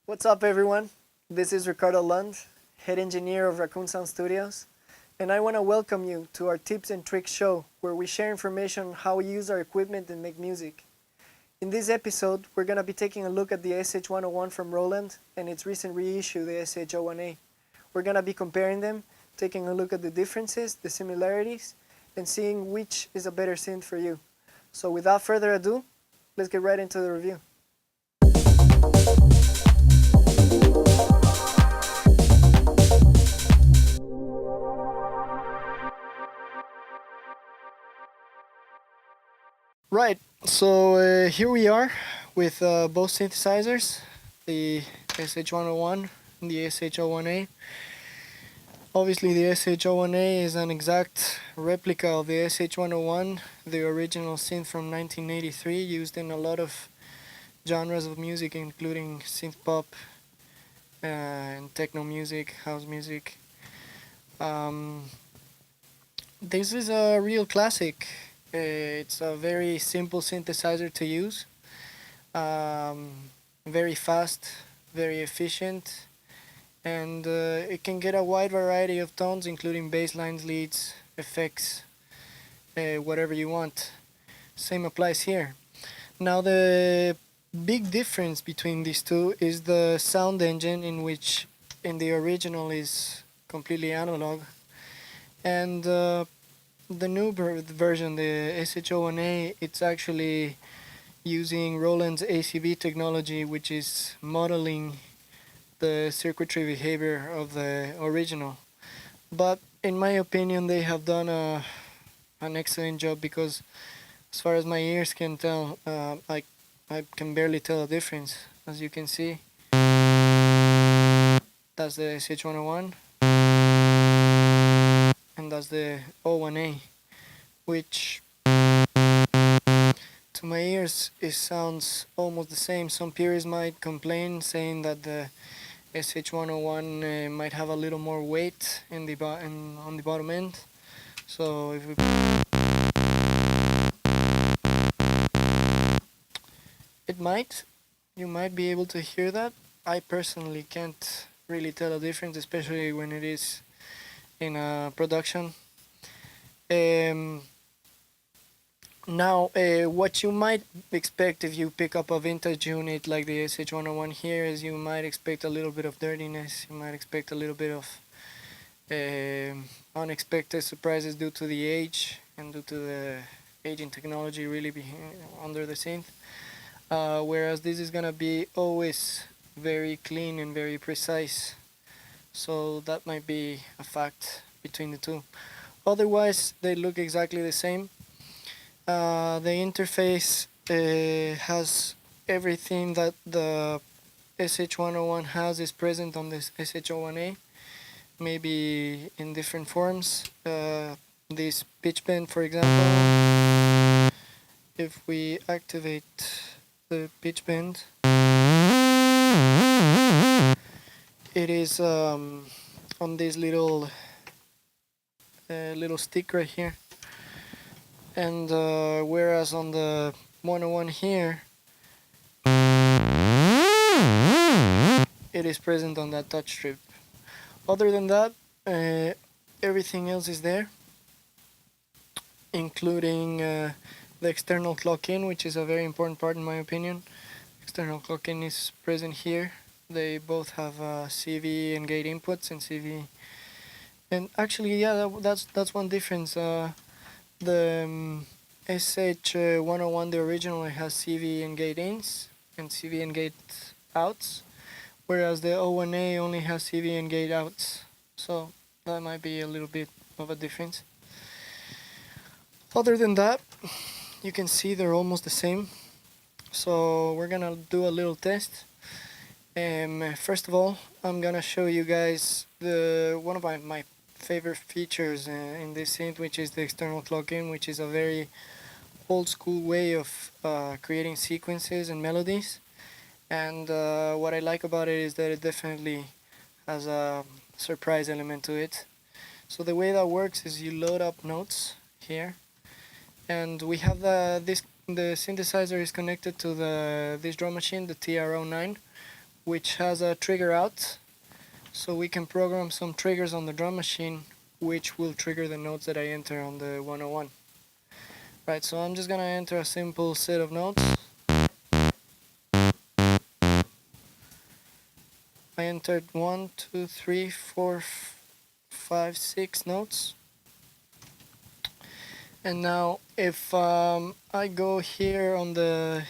What's up, everyone? This is Ricardo Lund, head engineer of Rakoon Sound Studios, and I want to welcome you to our Tips and Tricks show, where we share information on how we use our equipment and make music. In this episode, we're going to be taking a look at the SH101 from Roland and its recent reissue, the SH01A. We're going to be comparing them, taking a look at the differences, the similarities, and seeing which is a better synth for you. So without further ado, let's get right into the review. Right, so here we are with both synthesizers, the SH101 and the SH01A. Obviously the SH01A is an exact replica of the SH101, the original synth from 1983, used in a lot of genres of music, including synth pop and techno music, house music. This is a real classic. It's a very simple synthesizer to use, very fast, very efficient, and it can get a wide variety of tones, including bass lines, leads, effects, whatever you want. Same applies here. Now the big difference between these two is the sound engine, in which in the original is completely analog, and the new version, the SH01A, it's actually using Roland's ACB technology, which is modeling the circuitry behavior of the original. But in my opinion, they have done an excellent job, because as far as my ears can tell, I can barely tell a difference. As you can see, that's the SH101. And that's the 01A, which to my ears it sounds almost the same. Some purists might complain, saying that the SH101 might have a little more weight in the on the bottom end. So if we you might be able to hear that. I personally can't really tell a difference, especially when it is in a production. Now, what you might expect if you pick up a vintage unit like the SH101 here is you might expect a little bit of dirtiness, you might expect a little bit of unexpected surprises due to the age and due to the aging technology really under the synth. Whereas this is gonna be always very clean and very precise. So that might be a fact between the two. Otherwise, they look exactly the same. The interface has everything that the SH101 has is present on this SH01A, maybe in different forms. This pitch bend, for example, if we activate the pitch bend, it is on this little stick right here, and whereas on the 101 here, it is present on that touch strip. Other than that, everything else is there, including the external clock-in, which is a very important part in my opinion. External clock-in is present here. They both have CV and gate inputs and CV. And actually, yeah, that's one difference. The SH101, the original, has CV and gate ins and CV and gate outs, whereas the 01A only has CV and gate outs. So that might be a little bit of a difference. Other than that, you can see they're almost the same. So we're gonna do a little test. First of all, I'm gonna show you guys one of my favorite features in this synth, which is the external clock-in, which is a very old school way of creating sequences and melodies. And what I like about it is that it definitely has a surprise element to it. So the way that works is you load up notes here, and we have the synthesizer is connected to this drum machine, the TR09, which has a trigger out, so we can program some triggers on the drum machine which will trigger the notes that I enter on the 101. Right, so I'm just gonna enter a simple set of notes. I entered 1, 2, 3, 4, 5, 6 notes. And now if I go here on the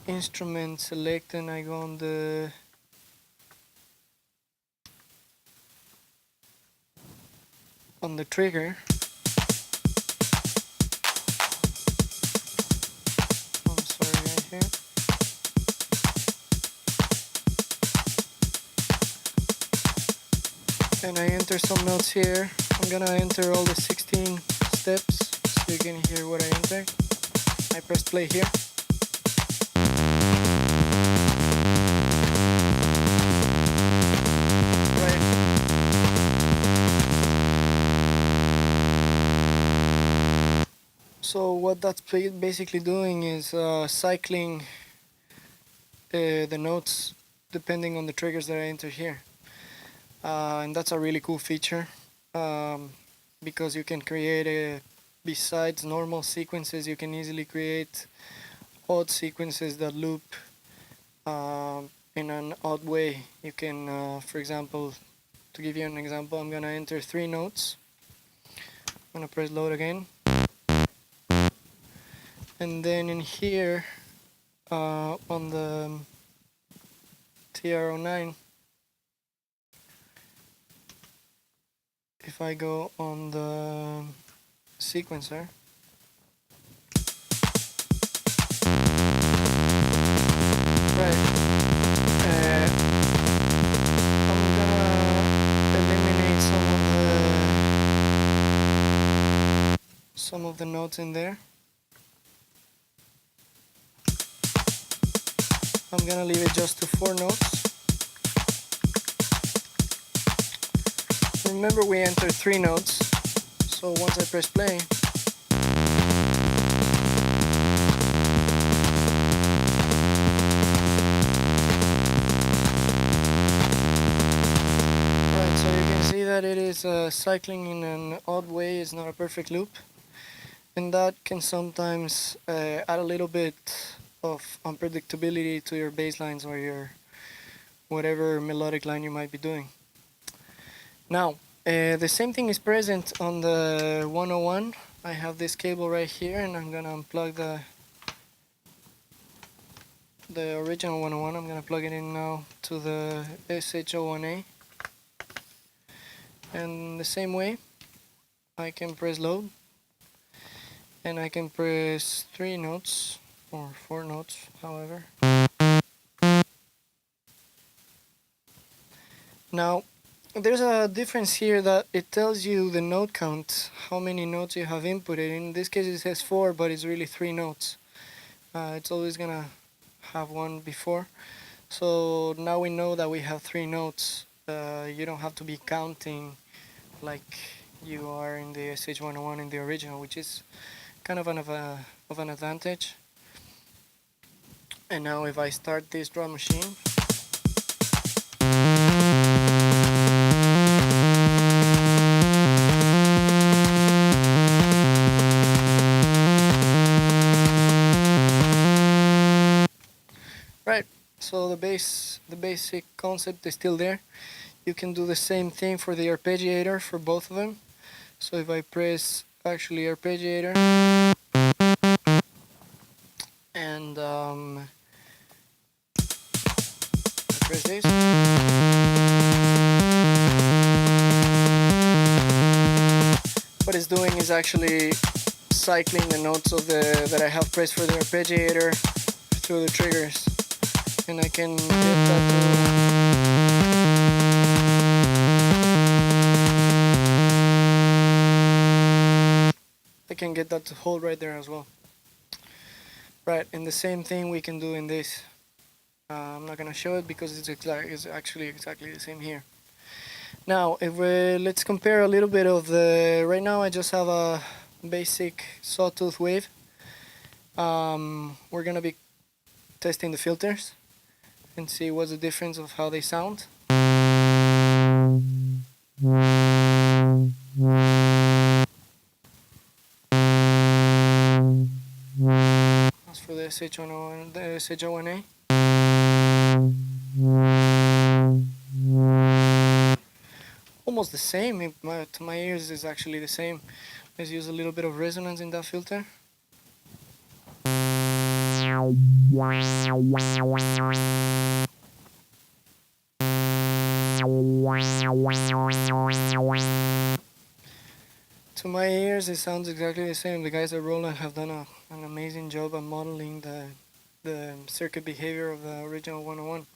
instrument select and I go on the trigger, I'm sorry, right here. And I enter some notes here. I'm gonna enter all the 16 steps so you can hear what I entered. I press play here. Right. So what that's basically doing is cycling the notes depending on the triggers that I enter here. And that's a really cool feature because you can create besides normal sequences, you can easily create odd sequences that loop in an odd way. You can, for example, to give you an example, I'm gonna enter 3 notes. I'm gonna press load again, and then in here on the TR09, if I go on the sequencer, right, I'm gonna eliminate some of the notes in there. I'm gonna leave it just to 4 notes. Remember, we entered 3 notes, so once I press play, right, so you can see that it is cycling in an odd way. It's not a perfect loop, and that can sometimes add a little bit of unpredictability to your bass lines or your whatever melodic line you might be doing. Now, the same thing is present on the 101. I have this cable right here, and I'm gonna unplug the original 101. I'm gonna plug it in now to the SH01A. And the same way, I can press load, and I can press 3 notes, or 4 notes, however. Now, there's a difference here that it tells you the note count, how many notes you have inputted. In this case it says 4, but it's really 3 notes. It's always gonna have one before. So now we know that we have 3 notes. You don't have to be counting like you are in the SH101 in the original, which is kind of an advantage. And now if I start this drum machine, right, so the basic concept is still there. You can do the same thing for the arpeggiator for both of them. So if I press actually arpeggiator and press this, what it's doing is actually cycling the notes of that I have pressed for the arpeggiator through the triggers, and I can get that to hold right there as well. Right, and the same thing we can do in this. I'm not gonna show it because it's actually exactly the same here. Now, if let's compare a little bit of the. Right now, I just have a basic sawtooth wave. We're gonna be testing the filters, and see what's the difference of how they sound. As for the SH101, the SH01A. Almost the same, to my ears is actually the same. Let's use a little bit of resonance in that filter. To my ears it sounds exactly the same. The guys at Roland have done an amazing job at modeling the circuit behavior of the original 101.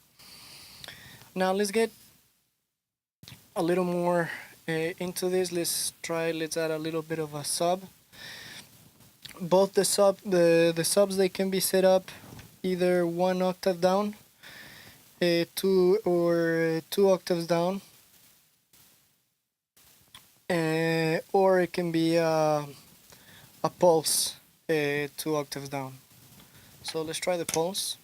Now let's get a little more into this. Let's add a little bit of a sub. Both the subs, they can be set up either 1 octave down, 2 octaves down, or it can be a pulse 2 octaves down. So let's try the pulse.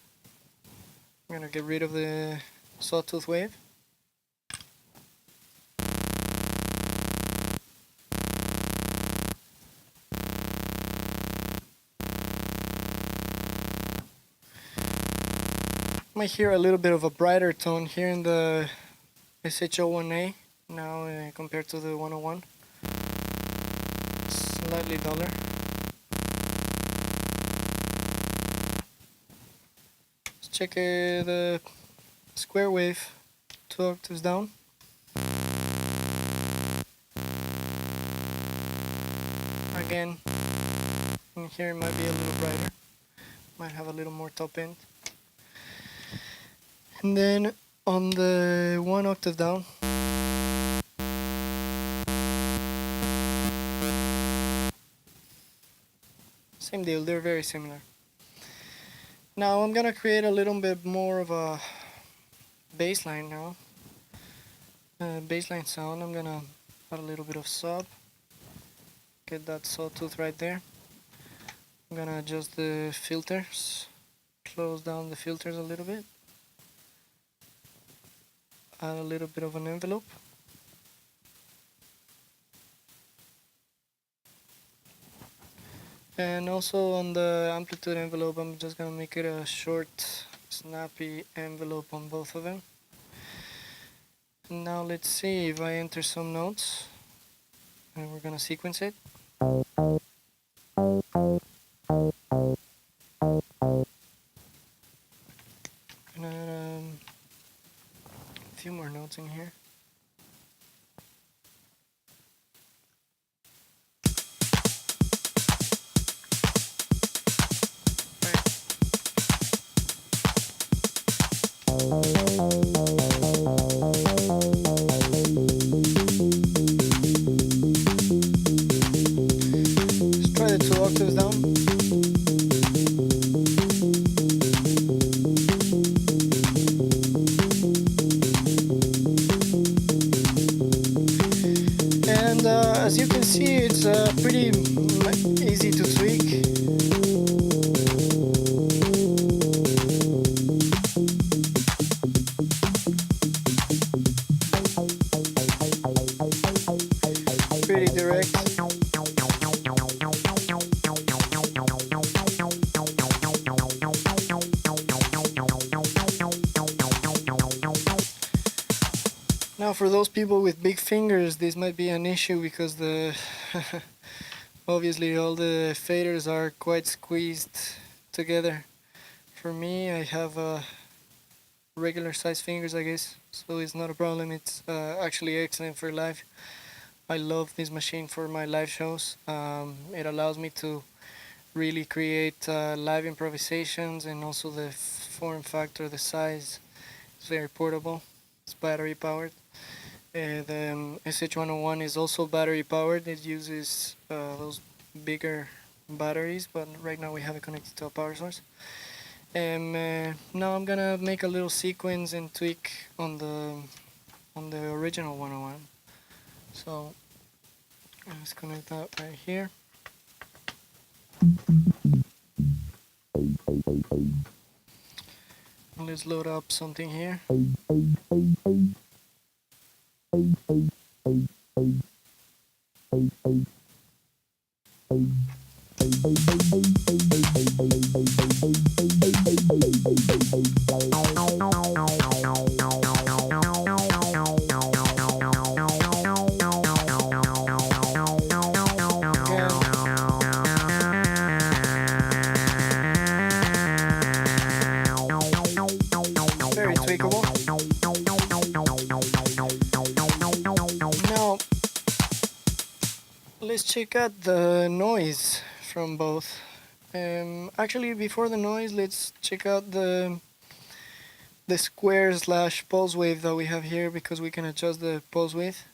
I'm gonna get rid of the sawtooth wave. Might hear a little bit of a brighter tone here in the SH01A now compared to the 101. Slightly duller. Let's check the square wave 2 octaves down. Again, in here it might be a little brighter. Might have a little more top end. And then on the 1 octave down, same deal, they're very similar. Now I'm gonna create a little bit more of a bass line now. Bassline sound. I'm gonna add a little bit of sub. Get that sawtooth right there. I'm gonna adjust the filters. Close down the filters a little bit. Add a little bit of an envelope. And also on the amplitude envelope, I'm just gonna make it a short, snappy envelope on both of them. And now let's see if I enter some notes, and we're gonna sequence it. And add a few more notes in here. Let's try the 2 octaves down. And as you can see, it's pretty easy to tweak. Pretty direct. Now for those people with big fingers, this might be an issue because the obviously all the faders are quite squeezed together. For me, I have regular size fingers, I guess, so it's not a problem. It's actually excellent for live. I love this machine for my live shows. It allows me to really create live improvisations, and also the form factor, the size, it's very portable. It's battery powered. The SH101 is also battery powered. It uses those bigger batteries, but right now we have it connected to a power source. And now I'm gonna make a little sequence and tweak on the original 101. So let's connect that right here. Let's load up something here. Very tweakable. Now, let's check out the noise from both. Actually, before the noise, let's check out the square slash pulse wave that we have here, because we can adjust the pulse width.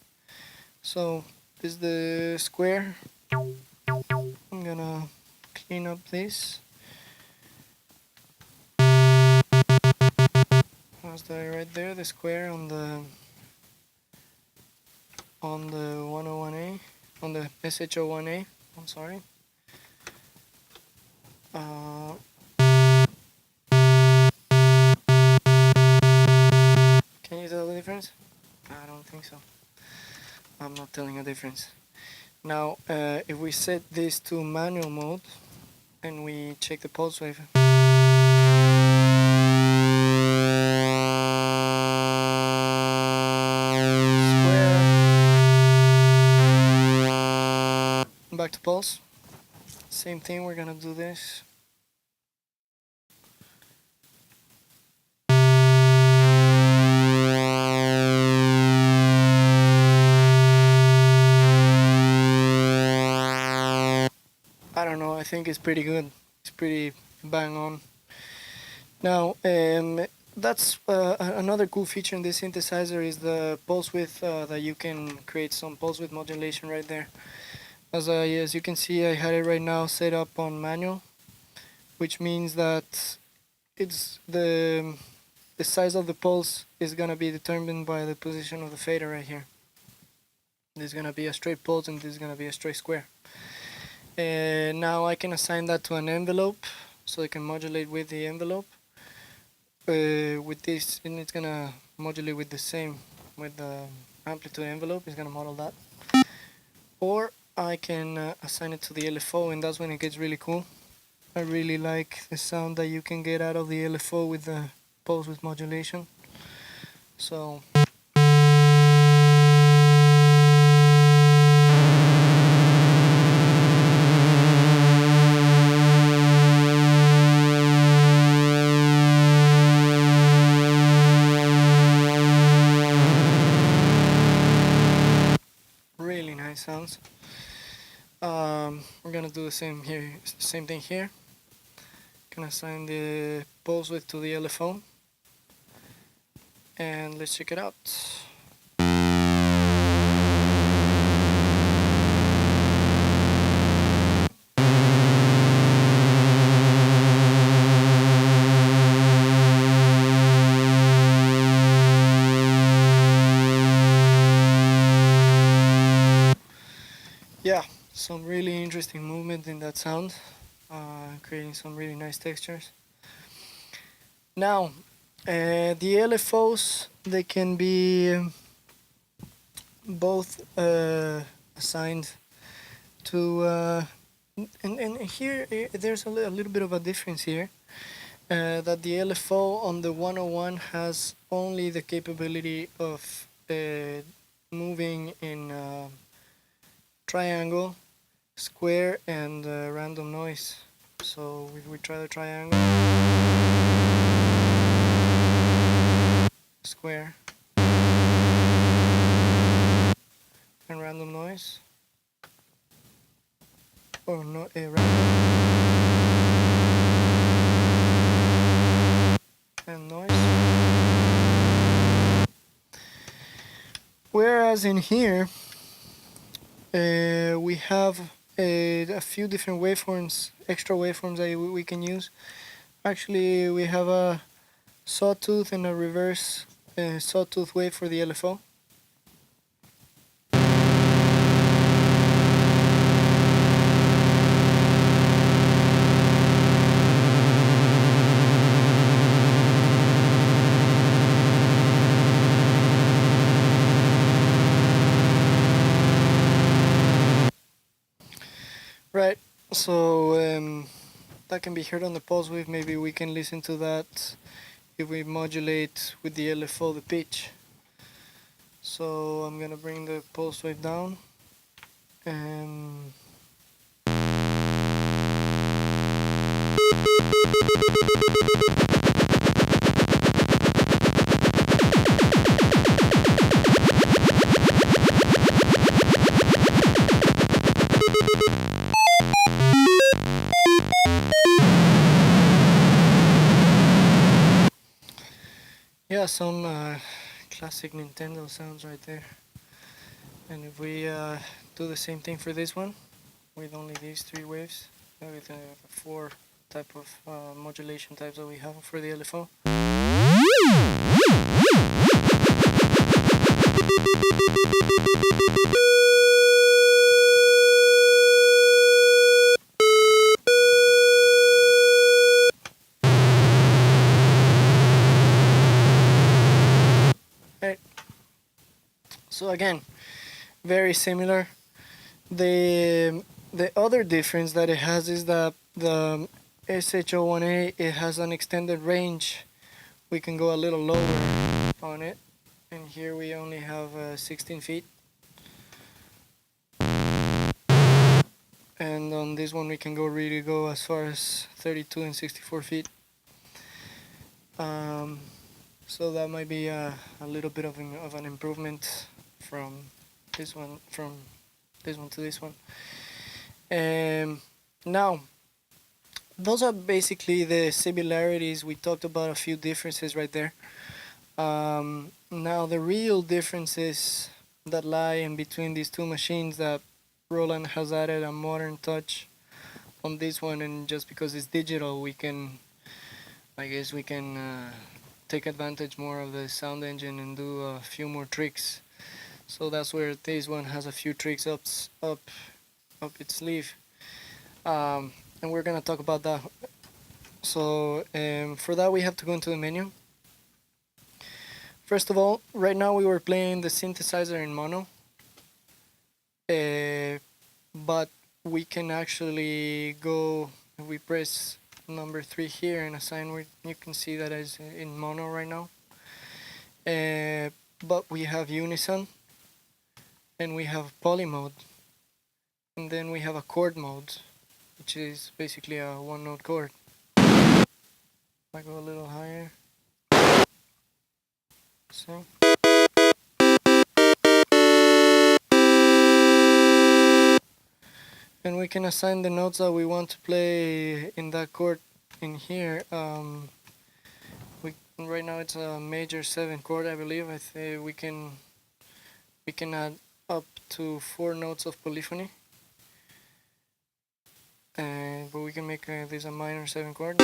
So this is the square. I'm gonna clean up this. That's right there, the square on the 101A, on the SH01A. I'm sorry. Can you tell the difference? I don't think so. I'm not telling a difference. Now, if we set this to manual mode and we check the pulse wave, square, back to pulse. Same thing, we're gonna do this. I don't know, I think it's pretty good. It's pretty bang on. Now, that's another cool feature in this synthesizer is the pulse width, that you can create some pulse width modulation right there. As you can see, I had it right now set up on manual, which means that it's the size of the pulse is gonna be determined by the position of the fader right here. This is gonna be a straight pulse and this is gonna be a straight square. Now I can assign that to an envelope, so I can modulate with the envelope. With this, and it's gonna modulate with the same, with the amplitude envelope, it's gonna model that. Or I can assign it to the LFO, and that's when it gets really cool. I really like the sound that you can get out of the LFO with the pulse width modulation. So really nice sounds. We're gonna do the same here, same thing here. Gonna assign the pulse width to the LFO, and let's check it out. Yeah, some really interesting movement in that sound, creating some really nice textures. Now, the LFOs, they can be both assigned to, and here there's a little bit of a difference here, that the LFO on the 101 has only the capability of moving in triangle, square, and random noise. So if we try the triangle, square, and random noise, or no, random and noise. Whereas in here, we have a few different waveforms, extra waveforms that we can use. Actually, we have a sawtooth and a reverse sawtooth wave for the LFO. Right, so that can be heard on the pulse wave. Maybe we can listen to that if we modulate with the LFO the pitch. So I'm gonna bring the pulse wave down and yeah, some classic Nintendo sounds right there. And if we do the same thing for this one with only these three waves, with the four type of modulation types that we have for the LFO. Right. So again, very similar. The other difference that it has is that the SH01A, it has an extended range. We can go a little lower on it, and here we only have 16 feet. And on this one we can really go as far as 32 and 64 feet. So that might be a little bit of an improvement from this one to this one. Now, those are basically the similarities. We talked about a few differences right there. Now the real differences that lie in between these two machines, that Roland has added a modern touch on this one, and just because it's digital, I guess we can take advantage more of the sound engine and do a few more tricks. So that's where this one has a few tricks up its sleeve, and we're gonna talk about that. So for that we have to go into the menu. First of all, right now we were playing the synthesizer in mono, but we can actually go, if we press number 3 here and assign where, you can see that is in mono right now. But we have unison, and we have poly mode, and then we have a chord mode, which is basically a one note chord. I go a little higher. So and we can assign the notes that we want to play in that chord in here. Right now it's a major 7 chord, I believe. We can add up to 4 notes of polyphony, but we can make this a minor 7 chord.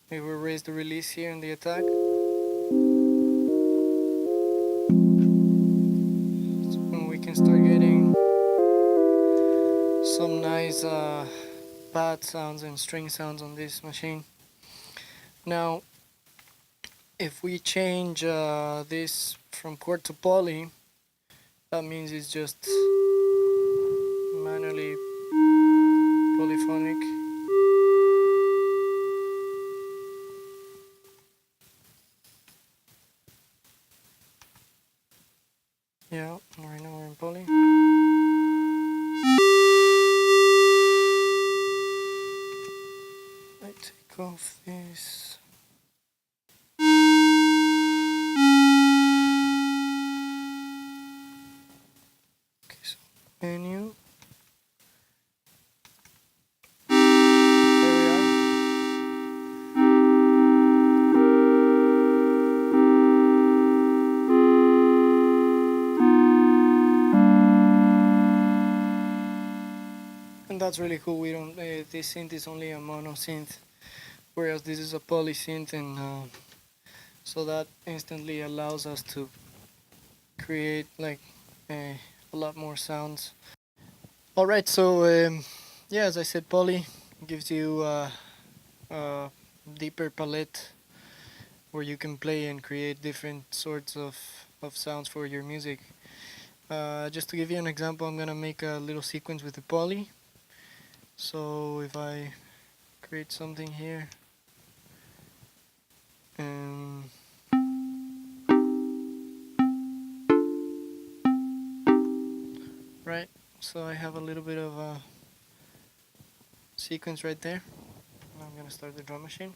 Maybe we'll raise the release here in the attack. And we can start getting some nice pad sounds and string sounds on this machine. Now, if we change this from chord to poly, that means it's just manually polyphonic. Yeah, right now we're in poly. I take off this. Okay, so menu. And that's really cool. We don't. This synth is only a mono synth, whereas this is a poly synth, and so that instantly allows us to create like a lot more sounds. All right, so yeah, as I said, poly gives you a deeper palette where you can play and create different sorts of of sounds for your music. Just to give you an example, I'm gonna make a little sequence with the poly. So if I create something here, and right, so I have a little bit of a sequence right there. Now I'm gonna start the drum machine.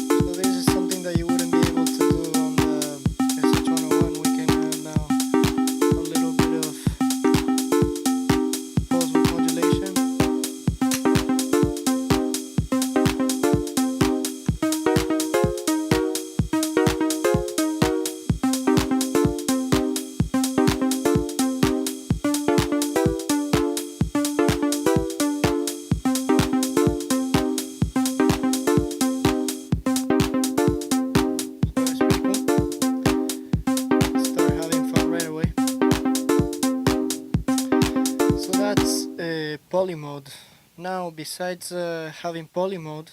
So this is something that you wouldn't be able to do on the SH101. We can add now a little bit of pulse width modulation. Poly mode. Now, besides having poly mode,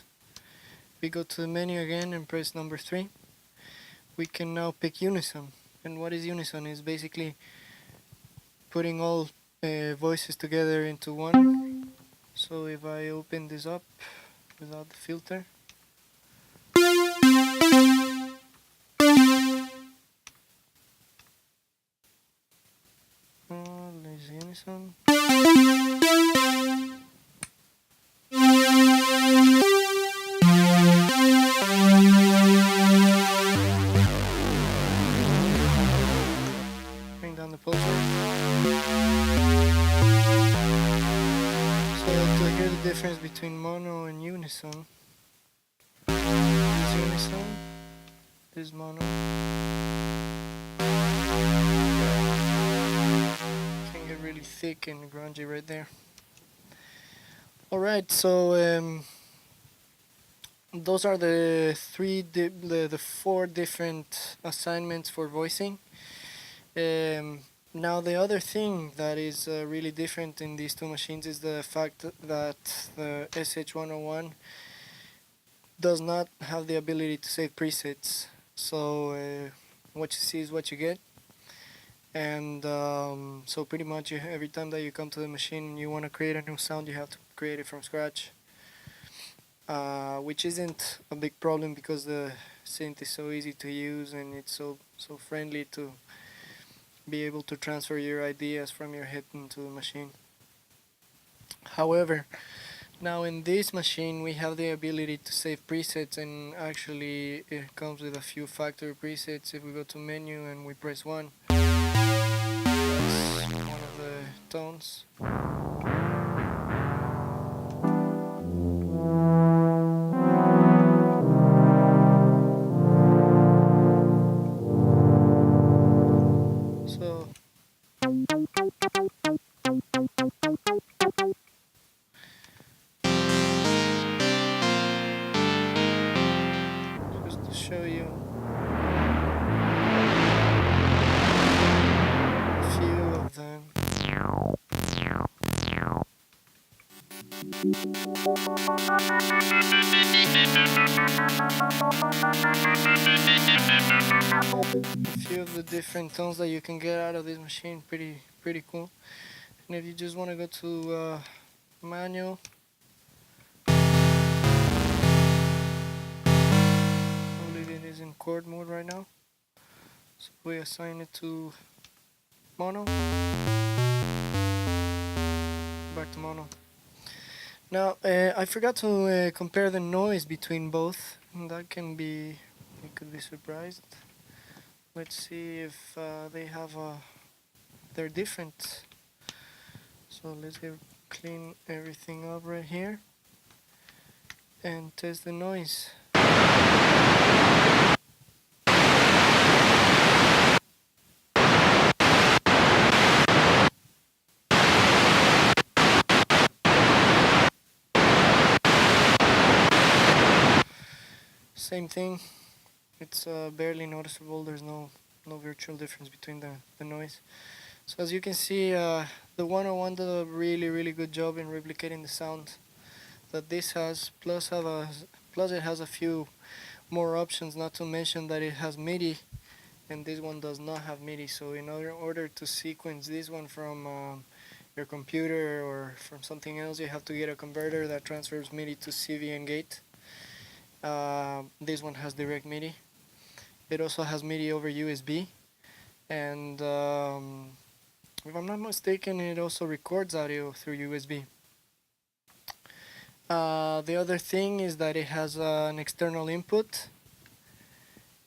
we go to the menu again and press number 3. We can now pick unison. And what is unison? Is basically putting all voices together into one. So if I open this up without the filter, there's unison. Bring down the pulse rate. So to hear the difference between mono and unison, this unison, this mono. Can get really thick and grungy right there. Alright, so those are the four different assignments for voicing. Now the other thing that is really different in these two machines is the fact that the SH101 does not have the ability to save presets. So what you see is what you get. And so pretty much every time that you come to the machine and you want to create a new sound, you have to create it from scratch. Which isn't a big problem because the synth is so easy to use and it's so friendly to be able to transfer your ideas from your head into the machine. However, now in this machine we have the ability to save presets, and actually it comes with a few factory presets. If we go to menu and we press 1, that's one of the tones. So just to show you a few of them. A few of the different tones that you can get out of this machine, pretty cool. And if you just want to go to manual, I believe it is in chord mode right now, so we assign it to mono, back to mono. Now I forgot to compare the noise between both, and that can be, you could be surprised. Let's see if they have they're different. So let's clean everything up right here and test the noise. Same thing, it's barely noticeable. There's no virtual difference between the noise. So as you can see, the 101 did a really good job in replicating the sound that this has, plus it has a few more options, not to mention that it has MIDI, and this one does not have MIDI. So in order to sequence this one from your computer or from something else, you have to get a converter that transfers MIDI to CV and gate. This one has direct MIDI. It also has MIDI over USB, and if I'm not mistaken, it also records audio through USB. The other thing is that it has an external input,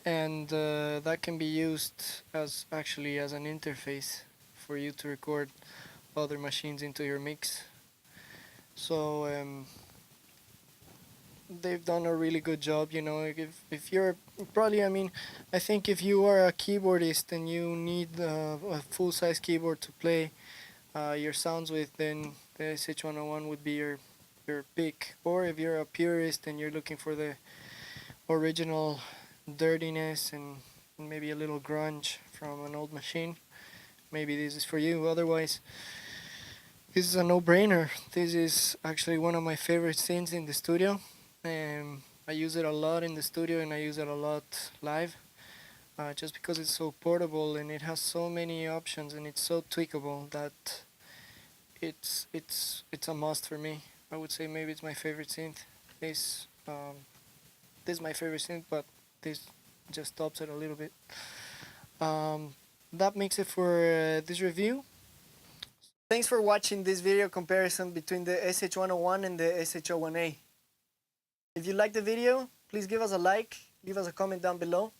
and that can be used as an interface for you to record other machines into your mix. So they've done a really good job, you know. If you're probably, I think if you are a keyboardist and you need a full-size keyboard to play your sounds with, then the SH101 would be your pick. Or if you're a purist and you're looking for the original dirtiness and maybe a little grunge from an old machine, maybe this is for you. Otherwise, this is a no-brainer. This is actually one of my favorite things in the studio. I use it a lot in the studio, and I use it a lot live, just because it's so portable and it has so many options and it's so tweakable that it's a must for me. I would say maybe it's my favorite synth. This is my favorite synth, but this just tops it a little bit. That makes it for this review. Thanks for watching this video comparison between the SH101 and the SH01A. If you liked the video, please give us a like, leave us a comment down below,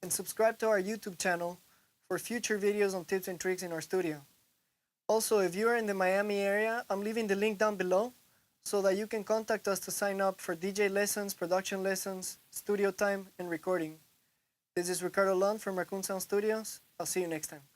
and subscribe to our YouTube channel for future videos on tips and tricks in our studio. Also, if you are in the Miami area, I'm leaving the link down below so that you can contact us to sign up for DJ lessons, production lessons, studio time, and recording. This is Ricardo Lund from Rakoon Sound Studios. I'll see you next time.